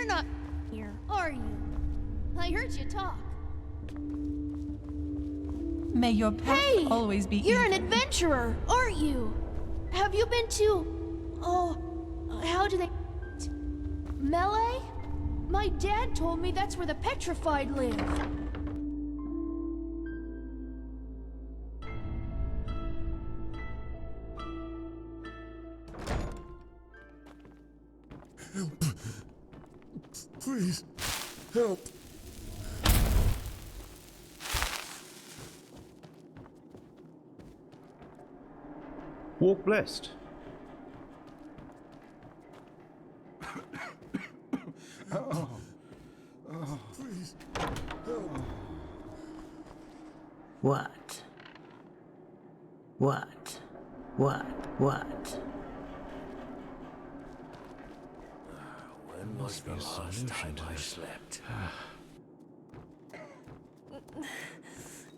You're not here, are you? I heard you talk. May your path always be You're an even. adventurer, aren't you? Have you been to... oh, how do they... Melee? My dad told me that's where the petrified live. Help. Please, help. Walk blessed. Please, help. What? What? What? When was the last time I slept?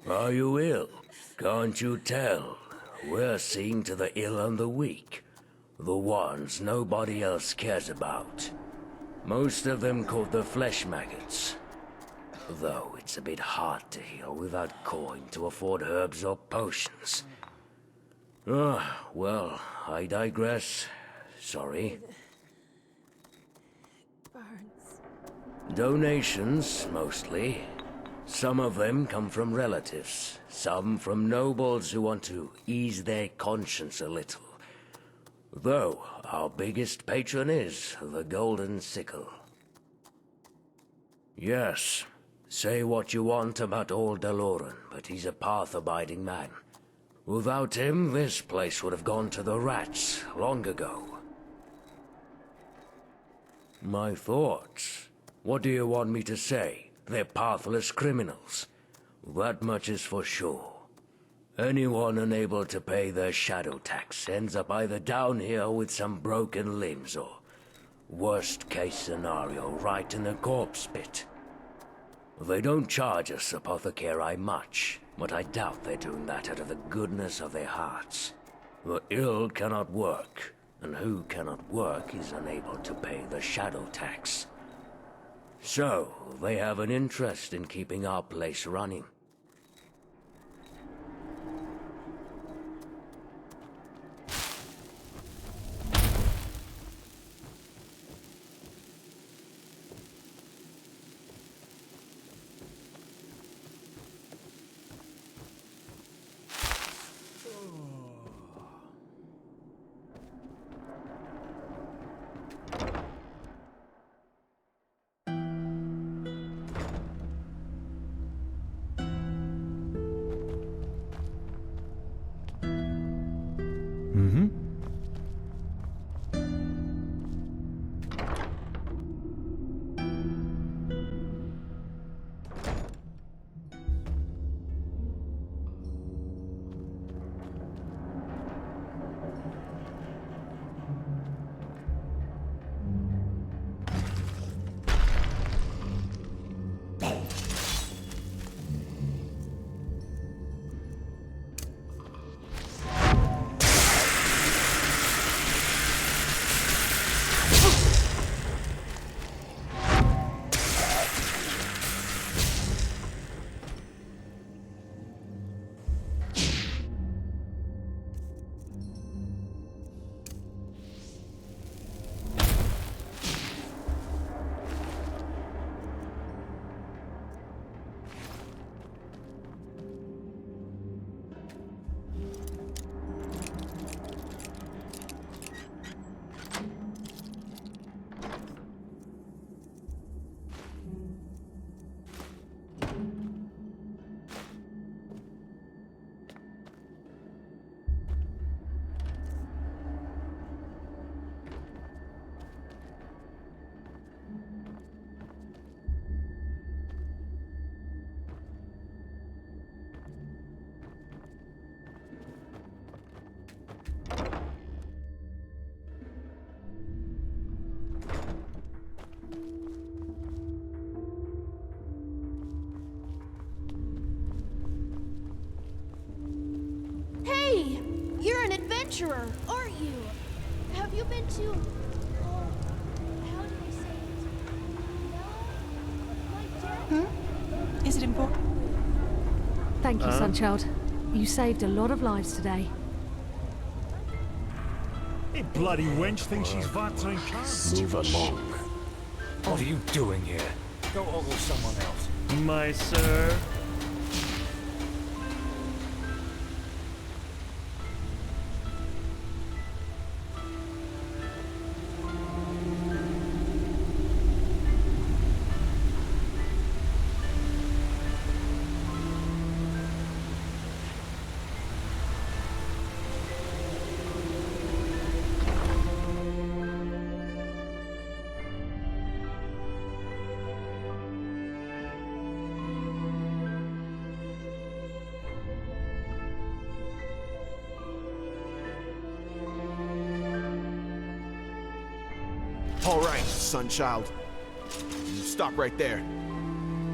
Are you ill? Can't you tell? We're seeing to the ill and the weak. The ones nobody else cares about. Most of them caught the flesh maggots. Though it's a bit hard to heal without coin to afford herbs or potions. Well, I digress. Sorry. Donations, mostly. Some of them come from relatives, some from nobles who want to ease their conscience a little. Though, our biggest patron is the Golden Sickle. Yes, say what you want about old Deloran, but he's a path-abiding man. Without him, this place would have gone to the rats long ago. My thoughts? What do you want me to say? They're pathless criminals. That much is for sure. Anyone unable to pay their shadow tax ends up either down here with some broken limbs or, worst case scenario, right in the corpse pit. They don't charge us apothecary much, but I doubt they're doing that out of the goodness of their hearts. The ill cannot work, and who cannot work is unable to pay the shadow tax. So, they have an interest in keeping our place running. You're an adventurer, aren't you? Have you been to... oh, how do they say it? for? Thank you, Sunchild. You saved a lot of lives today. Hey, bloody wench thinks she's Vatrin Khan. Move along. What are you doing here? Go ogle someone else. My sir. All right, Sunchild. You stop right there.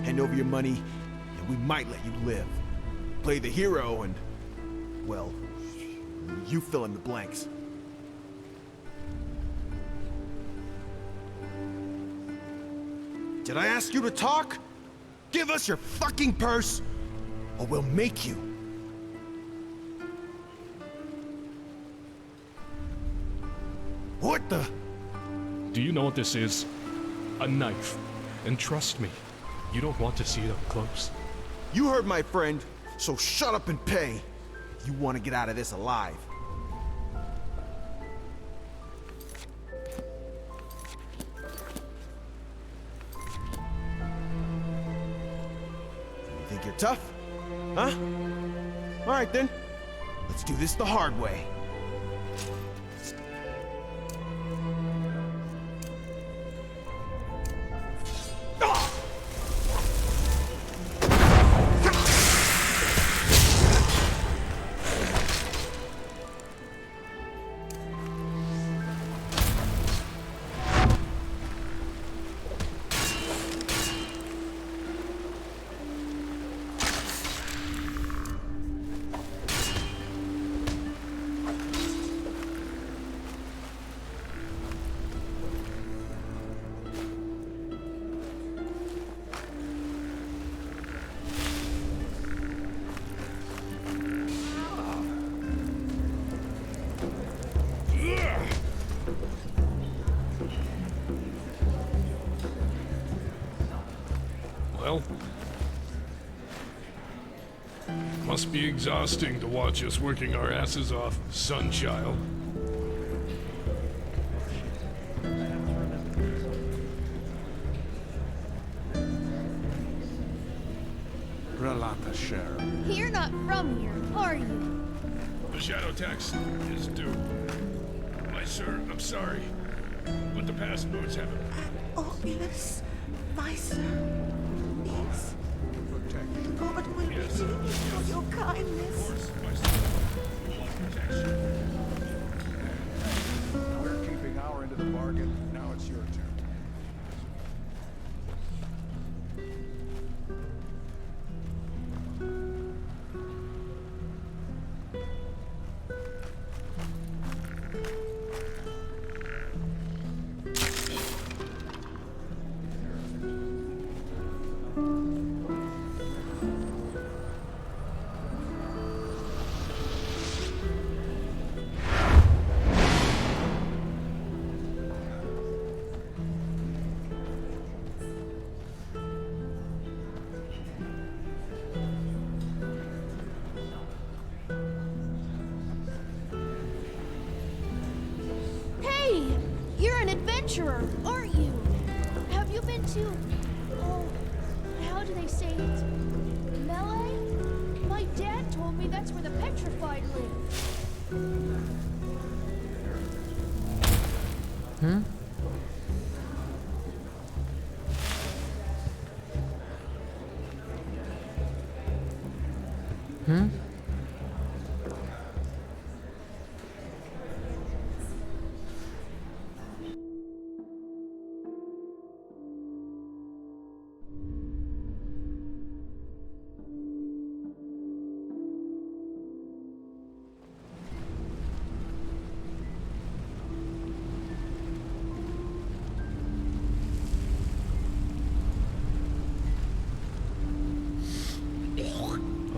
Hand over your money, and we might let you live. Play the hero and, well, you fill in the blanks. Did I ask you to talk? Give us your fucking purse, or we'll make you. What the? Do you know what this is? A knife. And trust me, you don't want to see it up close. You heard my friend, so shut up and pay. If you want to get out of this alive. You think you're tough? Huh? All right then. Let's do this the hard way. Well, must be exhausting to watch us working our asses off, Sunchild. Relata, Sheriff. You're not from here, are you? The shadow tax is due. My sir, I'm sorry, but the past modes haven't. Oh, yes, my sir. Yes. God will Yes. repay you for your Of kindness. course, my sir. We want protection. We're keeping our end of the bargain. Now it's your turn. Hey! You're an adventurer, aren't you? Have you been to... oh, how do they say it? Melee? My dad told me that's where the petrified live.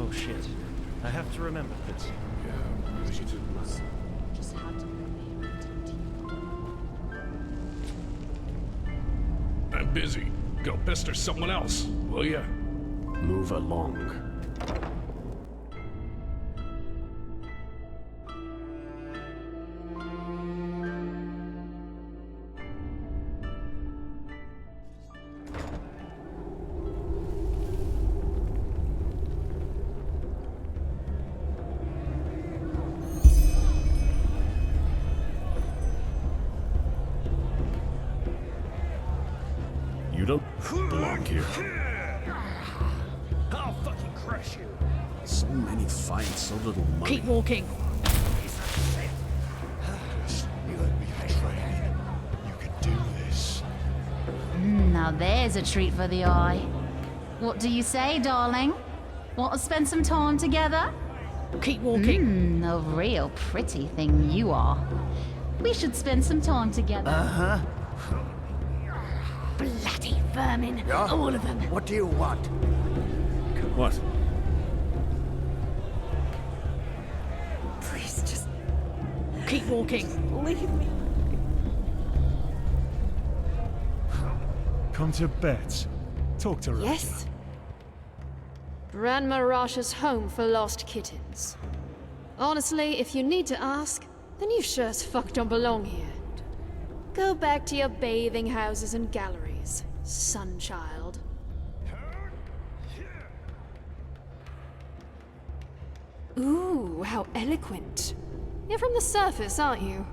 Oh shit. I have to remember this. Yeah, really you do. Just had to move here until I'm busy. Go pester someone else, will ya? Move along. You don't belong here. I'll fucking crush you. So many fights, so little money. Keep walking. You let me train. You can do this. Now there's a treat for the eye. What do you say, darling? Want to spend some time together? Keep walking. A real pretty thing you are. We should spend some time together. Bloody vermin. Yeah? All of them. What do you want? What? Please, just keep walking. Leave me. Come to Bets. Talk to her. Yes? Grandma Rasha's home for lost kittens. Honestly, if you need to ask, then you sure as fuck don't belong here. Go back to your bathing houses and galleries, sunchild. Ooh, how eloquent. You're from the surface, aren't you?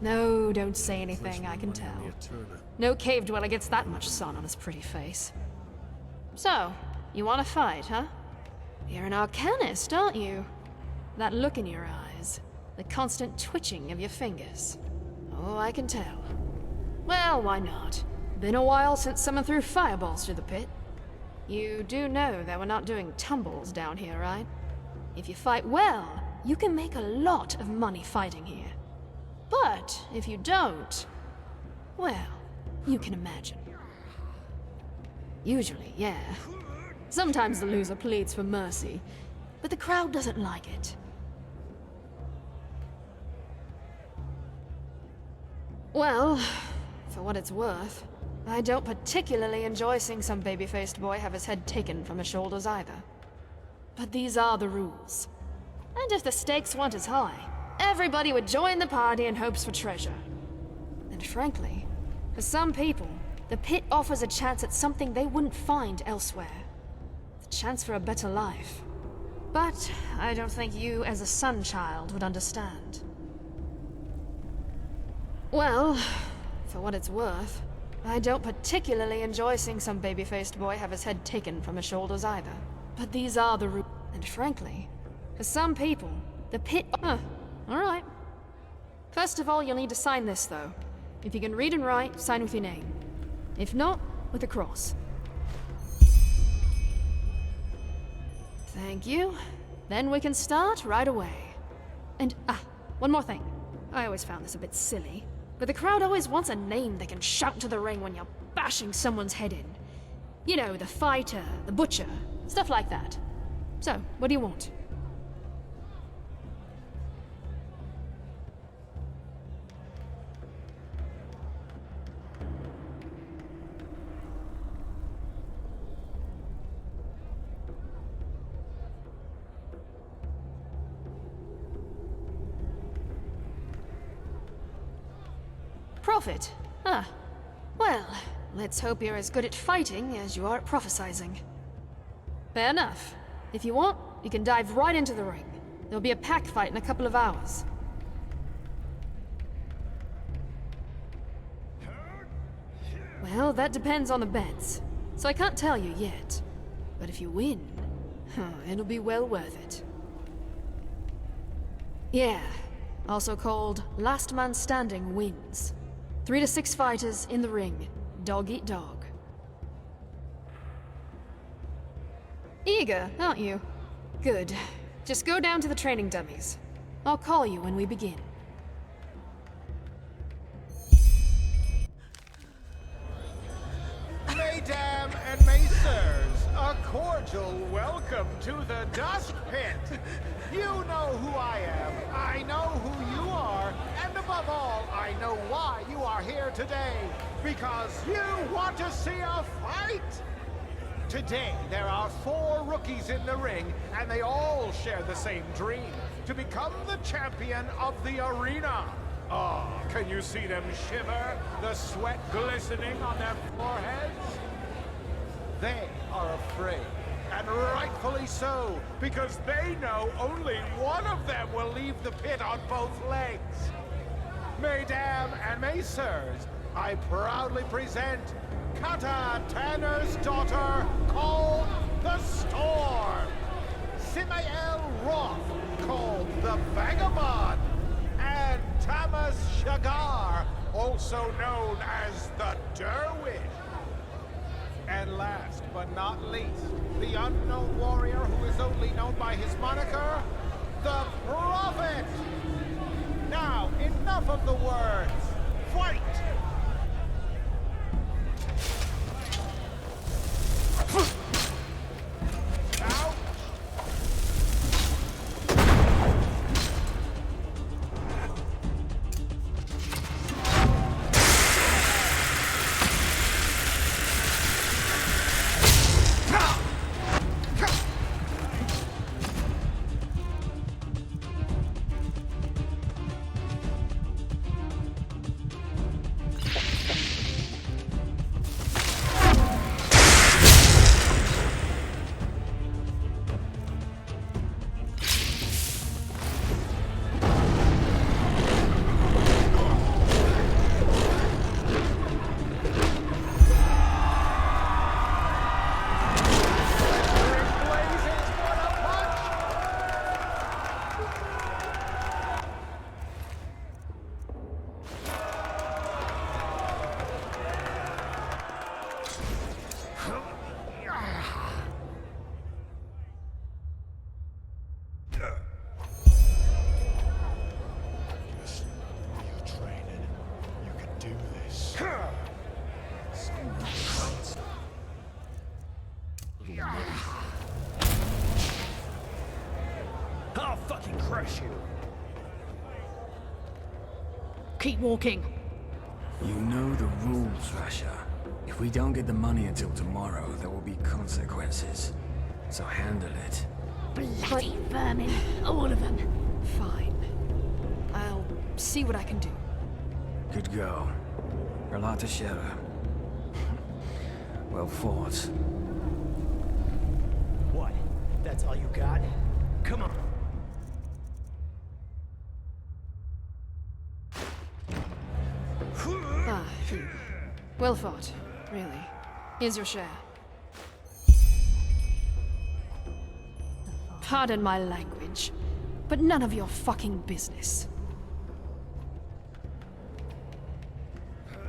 No, don't say anything, I can tell. No cave dweller gets that much sun on his pretty face. So, you want to fight, huh? You're an arcanist, aren't you? That look in your eyes, the constant twitching of your fingers. Oh, I can tell. Well, why not? Been a while since someone threw fireballs through the pit. You do know that we're not doing tumbles down here, right? If you fight well, you can make a lot of money fighting here. But if you don't, well, you can imagine. Usually, yeah. Sometimes the loser pleads for mercy, but the crowd doesn't like it. Well, for what it's worth, I don't particularly enjoy seeing some baby-faced boy have his head taken from his shoulders either. But these are the rules. And if the stakes weren't as high, everybody would join the party in hopes for treasure. And frankly, for some people, the pit offers a chance at something they wouldn't find elsewhere. The chance for a better life. But I don't think you, as a sun child, would understand. Well, for what it's worth, I don't particularly enjoy seeing some baby-faced boy have his head taken from his shoulders either. But these are the rules. And frankly, for some people, the pit... alright. First of all, you'll need to sign this, though. If you can read and write, sign with your name. If not, with a cross. Thank you. Then we can start right away. And, one more thing. I always found this a bit silly, but the crowd always wants a name they can shout to the ring when you're bashing someone's head in. You know, the fighter, the butcher, stuff like that. So, what do you want? Profit? Well, let's hope you're as good at fighting as you are at prophesizing. Fair enough. If you want, you can dive right into the ring. There'll be a pack fight in a couple of hours. Well, that depends on the bets, so I can't tell you yet. But if you win, it'll be well worth it. Yeah, also called Last Man Standing wins. 3 to 6 fighters in the ring, dog eat dog. Eager, aren't you? Good. Just go down to the training dummies. I'll call you when we begin. Mesdames and messieurs, a cordial welcome Welcome to the dust pit! You know who I am, I know who you are, and above all, I know why you are here today. Because you want to see a fight! Today, there are 4 rookies in the ring, and they all share the same dream, to become the champion of the arena. Oh, can you see them shiver, the sweat glistening on their foreheads? They are afraid, and rightfully so, because they know only one of them will leave the pit on both legs. Mesdames and messieurs, I proudly present Kata Tanner's daughter, called the Storm. Simael Roth, called the Vagabond. And Tamas Shagar, also known as the Derwish. And last but not least, the unknown warrior who is only known by his moniker, the Prophet. Now, enough of the words. Fight! I'll fucking crush you. Keep walking. You know the rules, Rasha. If we don't get the money until tomorrow, there will be consequences. So handle it. Bloody vermin, all of them. Fine. I'll see what I can do. Good go. Relata Shera. Well fought. What? That's all you got? Come on. Well fought, really. Here's your share. Pardon my language, but none of your fucking business.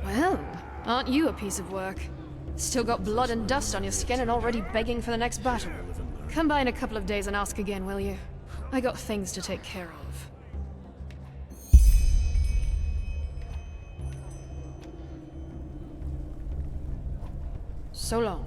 Well, aren't you a piece of work? Still got blood and dust on your skin and already begging for the next battle. Come by in a couple of days and ask again, will you? I got things to take care of. So long.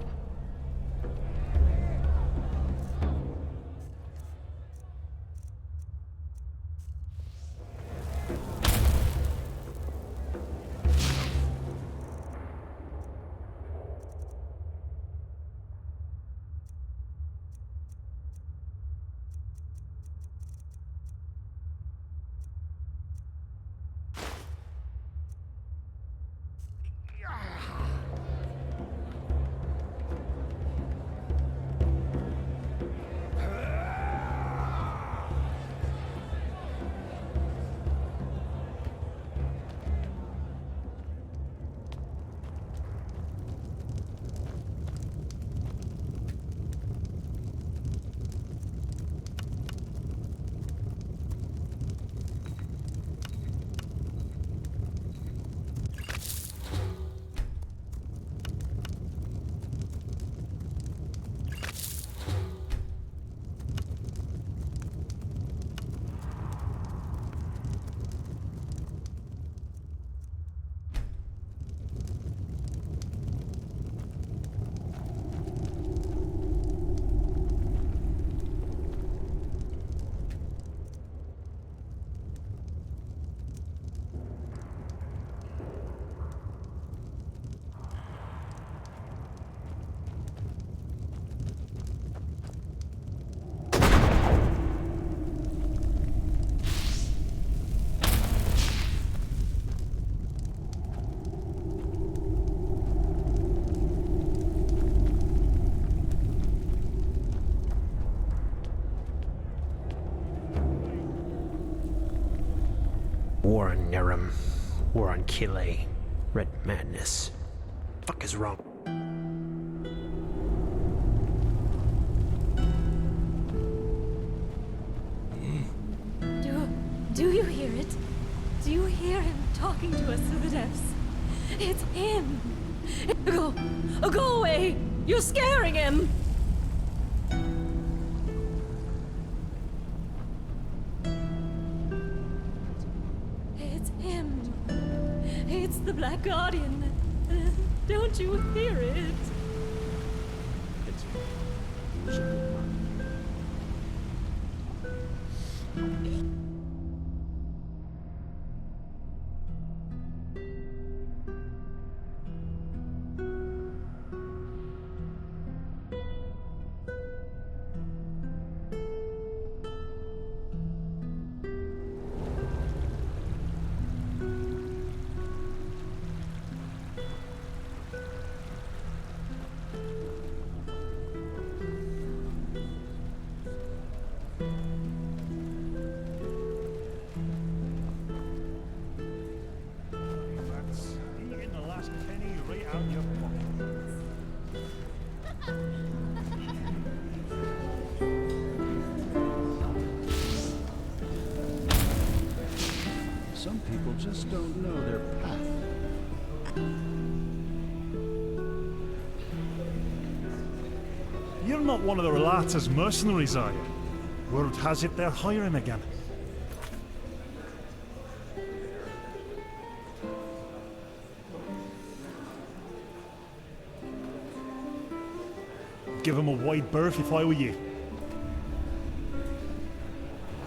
war on Nerum, war on Kile, red madness. Fuck is wrong? Do you hear it? Do you hear him talking to us through the depths? It's him! Go away! You're scaring him! It's him! It's the Black Guardian! Don't you hear it? Some people just don't know their path. You're not one of the Relata's mercenaries, are you? Word has it they're hiring again. Give him a wide berth if I were you.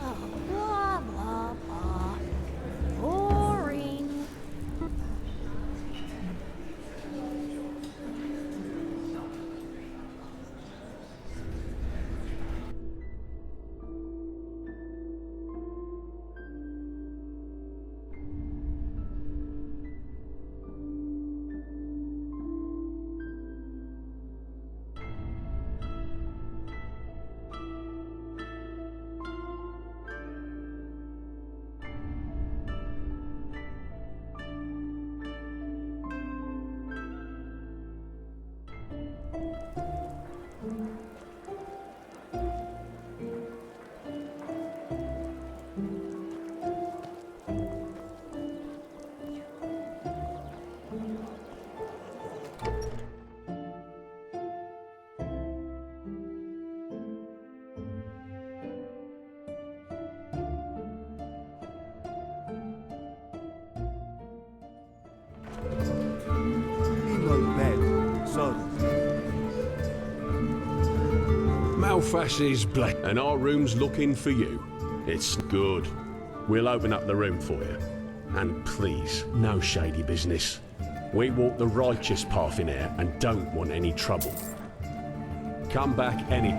Blah, blah, blah. Boring. Malfash is black, and our room's looking for you. It's good. We'll open up the room for you. And please, no shady business. We walk the righteous path in here and don't want any trouble. Come back any...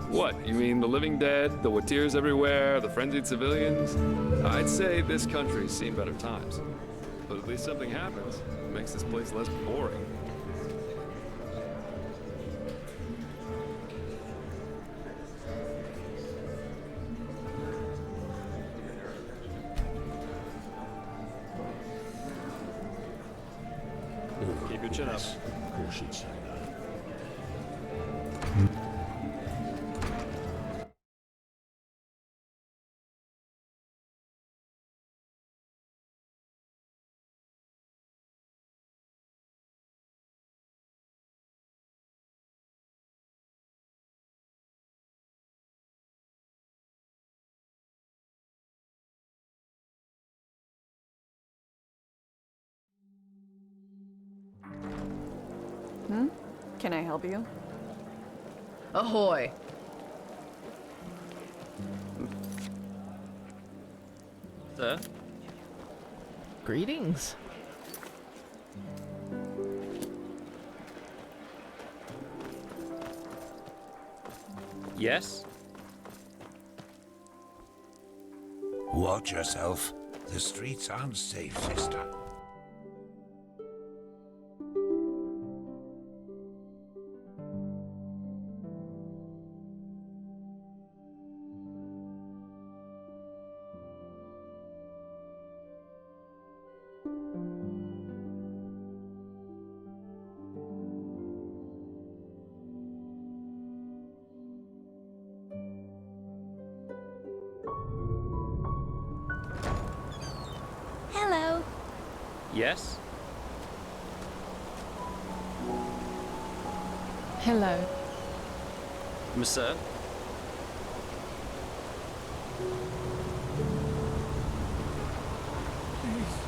What? You mean the living dead, the Watirs everywhere, the frenzied civilians? I'd say this country's seen better times. But at least something happens. It makes this place less boring. Keep your chin up. Of course you'd say that. Can I help you? Ahoy! Sir? Greetings. Yes? Watch yourself. The streets aren't safe, sister. Yes? Hello. Monsieur?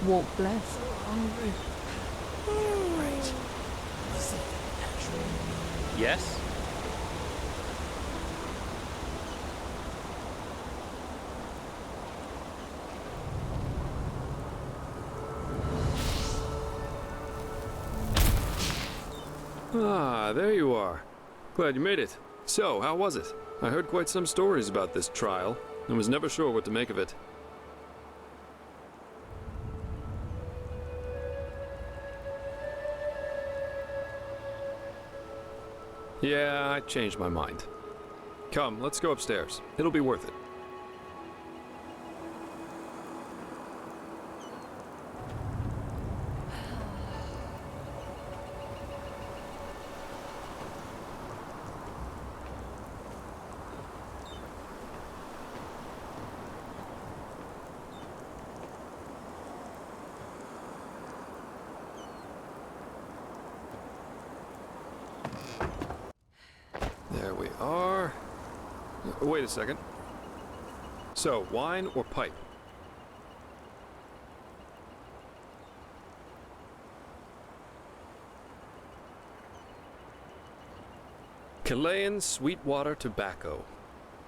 Walk blessed. Right. Yes? Ah, there you are. Glad you made it. So, how was it? I heard quite some stories about this trial, and was never sure what to make of it. Yeah, I changed my mind. Come, let's go upstairs. It'll be worth it. There we are. Wait a second. So, wine or pipe? Chilean Sweetwater tobacco.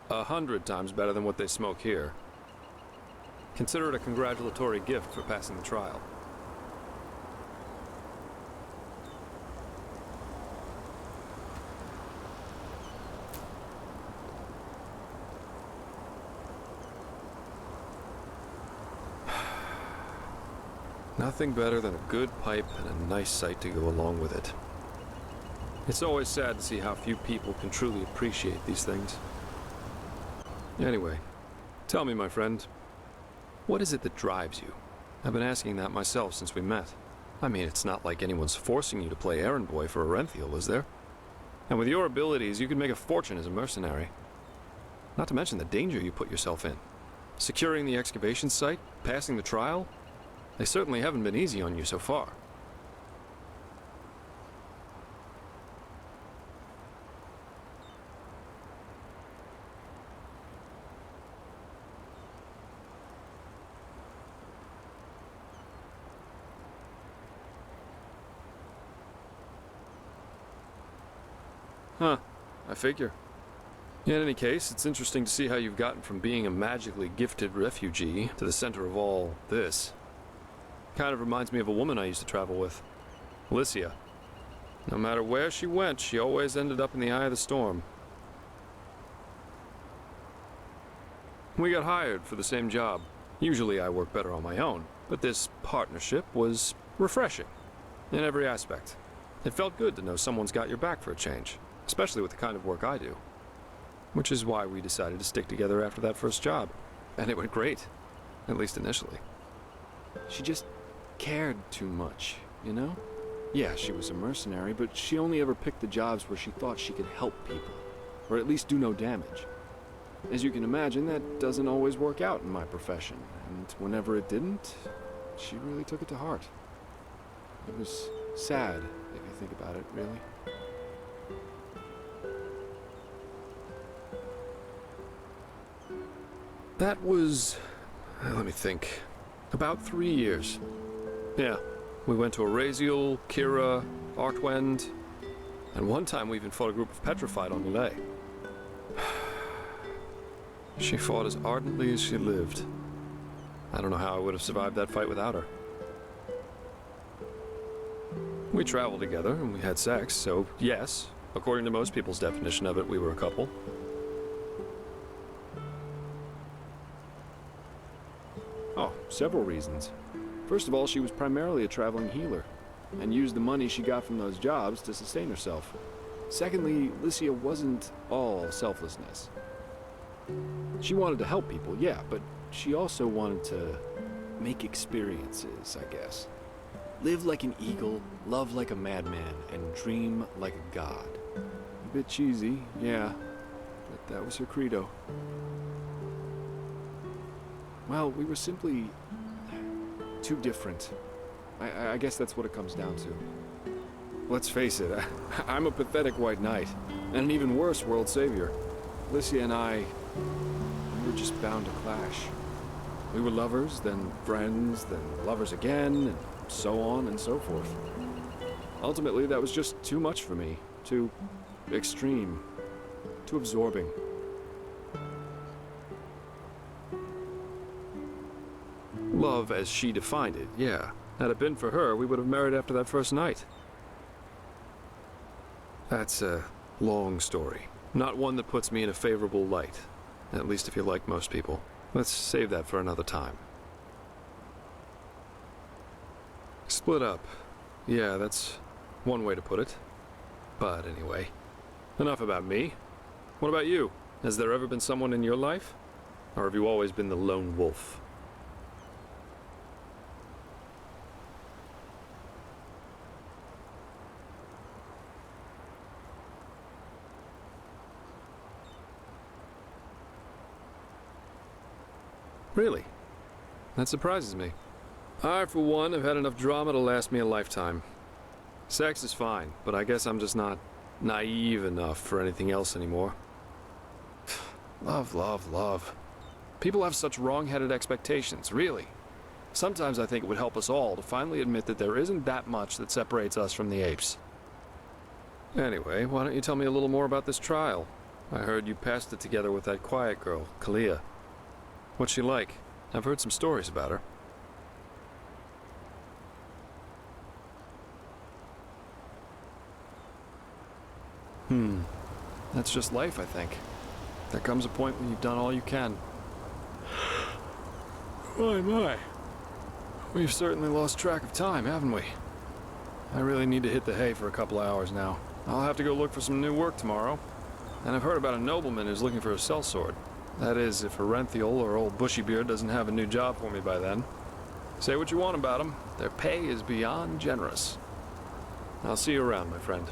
100 times better than what they smoke here. Consider it a congratulatory gift for passing the trial. Nothing better than a good pipe and a nice sight to go along with it. It's always sad to see how few people can truly appreciate these things. Anyway, tell me, my friend, what is it that drives you? I've been asking that myself since we met. I mean, it's not like anyone's forcing you to play errand boy for Orenthiel, is there? And with your abilities, you could make a fortune as a mercenary. Not to mention the danger you put yourself in. Securing the excavation site, passing the trial, they certainly haven't been easy on you so far. Huh, I figure. In any case, it's interesting to see how you've gotten from being a magically gifted refugee to the center of all this. Kind of reminds me of a woman I used to travel with, Alicia. No matter where she went, she always ended up in the eye of the storm. We got hired for the same job. Usually I work better on my own, but this partnership was refreshing in every aspect. It felt good to know someone's got your back for a change, especially with the kind of work I do. Which is why we decided to stick together after that first job. And it went great, at least initially. She just cared too much, you know? Yeah, she was a mercenary, but she only ever picked the jobs where she thought she could help people, or at least do no damage. As you can imagine, that doesn't always work out in my profession, and whenever it didn't, she really took it to heart. It was sad, if you think about it, really. That was, let me think, about 3 years. Yeah, we went to Araziel, Kira, Artwend, and one time we even fought a group of petrified on Lille. She fought as ardently as she lived. I don't know how I would have survived that fight without her. We traveled together and we had sex, so yes, according to most people's definition of it, we were a couple. Oh, several reasons. First of all, she was primarily a traveling healer, and used the money she got from those jobs to sustain herself. Secondly, Alicia wasn't all selflessness. She wanted to help people, yeah, but she also wanted to make experiences, I guess. Live like an eagle, love like a madman, and dream like a god. A bit cheesy, yeah, but that was her credo. Well, we were simply too different. I guess that's what it comes down to. Let's face it, I'm a pathetic white knight, and an even worse world savior. Alicia and I, we were just bound to clash. We were lovers, then friends, then lovers again, and so on and so forth. Ultimately, that was just too much for me. Too extreme. Too absorbing. Love as she defined it, yeah. Had it been for her, we would have married after that first night. That's a long story. Not one that puts me in a favorable light. At least if you're like most people. Let's save that for another time. Split up. Yeah, that's one way to put it. But anyway, enough about me. What about you? Has there ever been someone in your life? Or have you always been the lone wolf? Really? That surprises me. I, for one, have had enough drama to last me a lifetime. Sex is fine, but I guess I'm just not naive enough for anything else anymore. Love, love, love. People have such wrong-headed expectations, really. Sometimes I think it would help us all to finally admit that there isn't that much that separates us from the apes. Anyway, why don't you tell me a little more about this trial? I heard you passed it together with that quiet girl, Kalia. What's she like? I've heard some stories about her. That's just life, I think. There comes a point when you've done all you can. My. We've certainly lost track of time, haven't we? I really need to hit the hay for a couple hours now. I'll have to go look for some new work tomorrow. And I've heard about a nobleman who's looking for a sellsword. That is, if Herenthiel or old Bushybeard doesn't have a new job for me by then. Say what you want about them, their pay is beyond generous. I'll see you around, my friend.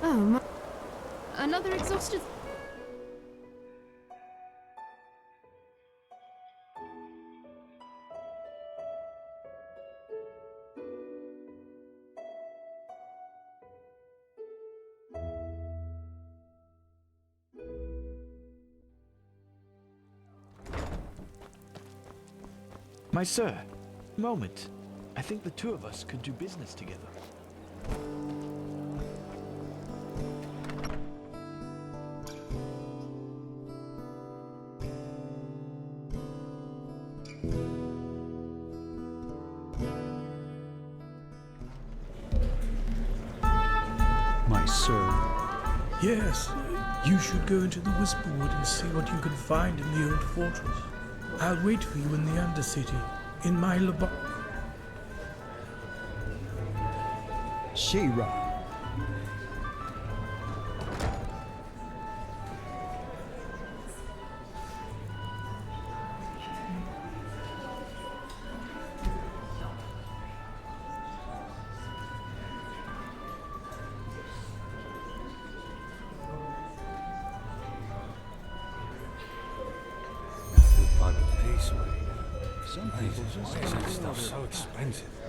Oh, my... Another exhausted... My sir, moment. I think the two of us could do business together. My sir. Yes, you should go into the Whisperwood and see what you can find in the old fortress. I'll wait for you in the Undercity, in my laboratory. She-Ra. Some people just Why is that stuff so expensive?